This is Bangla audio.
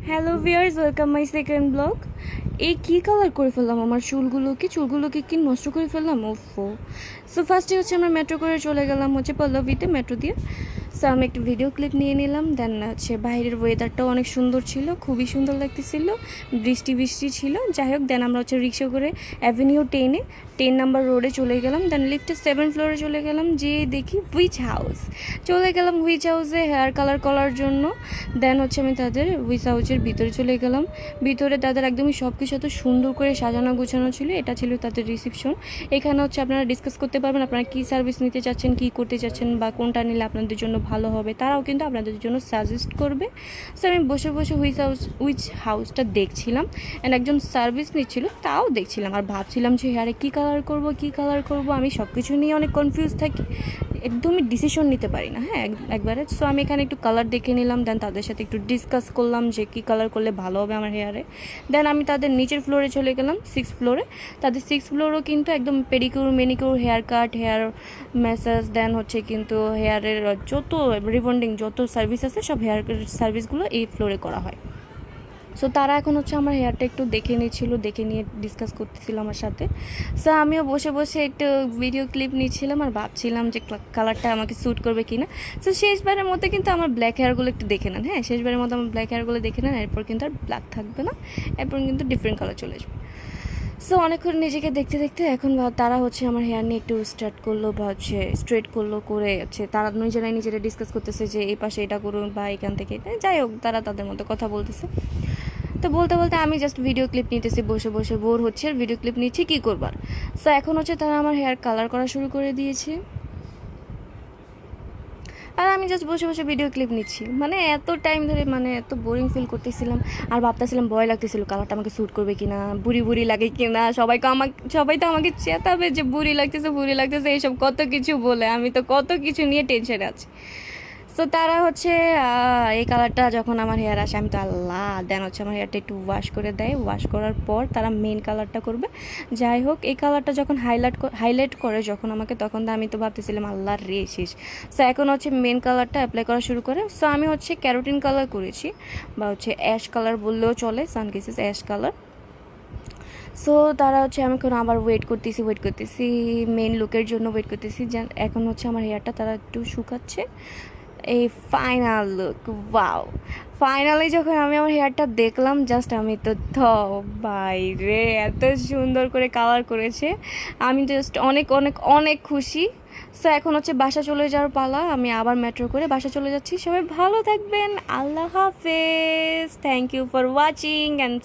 Hello viewers, welcome my second blog. এই কী কালার করে ফেললাম আমার চুলগুলোকে কি নষ্ট করে ফেললাম। ওফো। সো ফার্স্টে হচ্ছে আমরা মেট্রো করে চলে গেলাম হচ্ছে পল্লবীতে মেট্রো দিয়ে। সো আমি একটা ভিডিও ক্লিপ নিয়ে নিলাম। দেন হচ্ছে বাইরের ওয়েদারটাও অনেক সুন্দর ছিল, খুবই সুন্দর লাগতেছিল, বৃষ্টি বৃষ্টি ছিল। যাই হোক, দেন আমরা হচ্ছে রিক্সা করে অ্যাভিনিউ 10 নাম্বার রোডে চলে গেলাম। দেন লিফটে 7 ফ্লোরে চলে গেলাম, যেয়ে দেখি হুইচ হাউস। চলে গেলাম হুইচ হাউসে হেয়ার কালার করার জন্য। দেন হচ্ছে আমি তাদের হুইচ হাউসের ভিতরে চলে গেলাম। ভিতরে তাদের একদমই সব কিছু এত সুন্দর করে সাজানো গোছানো ছিল। এটা ছিল তাদের রিসেপশন। এখানে হচ্ছে আপনারা ডিসকাস করতে পারবেন আপনারা কী সার্ভিস নিতে চাচ্ছেন, কী করতে চাচ্ছেন, বা কোনটা নিলে আপনাদের জন্য ভালো হবে, তারাও কিন্তু আপনাদের জন্য সাজেস্ট করবে। সো আমি বসে বসে হুইচ হাউসটা দেখছিলাম, অ্যান্ড একজন সার্ভিস নিচ্ছিল তাও দেখছিলাম, আর ভাবছিলাম যে হেয়ারে কী কালার করব। আমি সব কিছু নিয়ে অনেক কনফিউজ থাকি, একদমই ডিসিশন নিতে পারি না। হ্যাঁ, একবারে। সো আমি এখানে একটু কালার দেখে নিলাম, দেন তাদের সাথে একটু ডিসকাস করলাম যে কী কালার করলে ভালো হবে আমার হেয়ারে। দেন আমি তাদের নিচের ফ্লোরে চলে গেলাম, 6 ফ্লোরে। তাদের 6 ফ্লোরও কিন্তু একদম pedicure, manicure, hair cut, hair massage, then হচ্ছে কিন্তু হেয়ারের যত রিবন্ডিং যত সার্ভিস আছে সব হেয়ার সার্ভিসগুলো এই ফ্লোরে করা হয়। সো তারা এখন হচ্ছে আমার হেয়ারটা একটু দেখে নিয়ে ডিসকাস করতেছিল আমার সাথে। সো আমিও বসে বসে একটু ভিডিও ক্লিপ নিচ্ছিলাম আর ভাবছিলাম যে কালারটা আমাকে স্যুট করবে কি না। সো শেষবারের মতো কিন্তু আমার ব্ল্যাক হেয়ারগুলো একটু দেখে নেন। হ্যাঁ, শেষবারের মতো আমার ব্ল্যাক হেয়ারগুলো দেখে নেন, এরপর কিন্তু আর ব্ল্যাক থাকবে না, এরপর কিন্তু ডিফারেন্ট কালার চলে আসবে। সো অনেকক্ষণ নিজেকে দেখতে দেখতে এখন তারা হচ্ছে আমার হেয়ার নিয়ে একটু স্টার্ট করলো, বা হচ্ছে স্ট্রেট করলো, করে হচ্ছে তারা নিজেরা ডিসকাস করতেছে যে এই পাশে এটা করুন বা এখান থেকে এটা। যাই হোক, তারা তাদের মতো কথা বলতেছে। তো বলতে বলতে আমি জাস্ট ভিডিও ক্লিপ নিতেছি, বসে বসে বোর হচ্ছে আর ভিডিও ক্লিপ নিচ্ছি, কী করবার। সো এখন হচ্ছে তারা আমার হেয়ার কালার করা শুরু করে দিয়েছে, আর আমি জাস্ট বসে বসে ভিডিও ক্লিপ নিচ্ছি। মানে এত টাইম ধরে মানে এত বোরিং ফিল করতেছিলাম, আর ভাবতেছিলাম ভয় লাগতেছিল কালারটা আমাকে স্যুট করবে কিনা, বুড়ি লাগে কিনা, সবাই তো আমাকে চেতাবে যে বুড়ি লাগতেছে এইসব কত কিছু বলে। আমি তো কত কিছু নিয়ে টেনশনে আছি। সো তারা হচ্ছে এই কালারটা যখন আমার হেয়ার আসে, আমি তো আল্লাহ, দেন হচ্ছে আমার হেয়ারটা একটু ওয়াশ করে দেয়। ওয়াশ করার পর তারা মেন কালারটা করবে। যাই হোক, এই কালারটা যখন হাইলাইট করে যখন আমাকে, তখন তো আমি তো ভাবতেছিলাম আল্লাহ রে শেষ। সো এখন হচ্ছে মেন কালারটা অ্যাপ্লাই করা শুরু করে। সো আমি হচ্ছে ক্যারোটিন কালার করেছি, বা হচ্ছে অ্যাশ কালার বললেও চলে, সানকিসেস অ্যাশ কালার। সো তারা হচ্ছে আমি এখন আবার ওয়েট করতেছি মেন লুকের জন্য ওয়েট করতেছি। এখন হচ্ছে আমার হেয়ারটা তারা একটু শুকাচ্ছে। এই ফাইনাল লুক, ওয়াও। ফাইনালি যখন আমি আমার হেয়ারটা দেখলাম, জাস্ট আমি তো বাইরে এত সুন্দর করে কালার করেছে। আমি জাস্ট অনেক অনেক অনেক খুশি। সো এখন হচ্ছে বাসা চলে যাওয়ার পালা, আমি আবার মেট্রো করে বাসা চলে যাচ্ছি। সবাই ভালো থাকবেন, আল্লাহ হাফেজ, thank you for watching and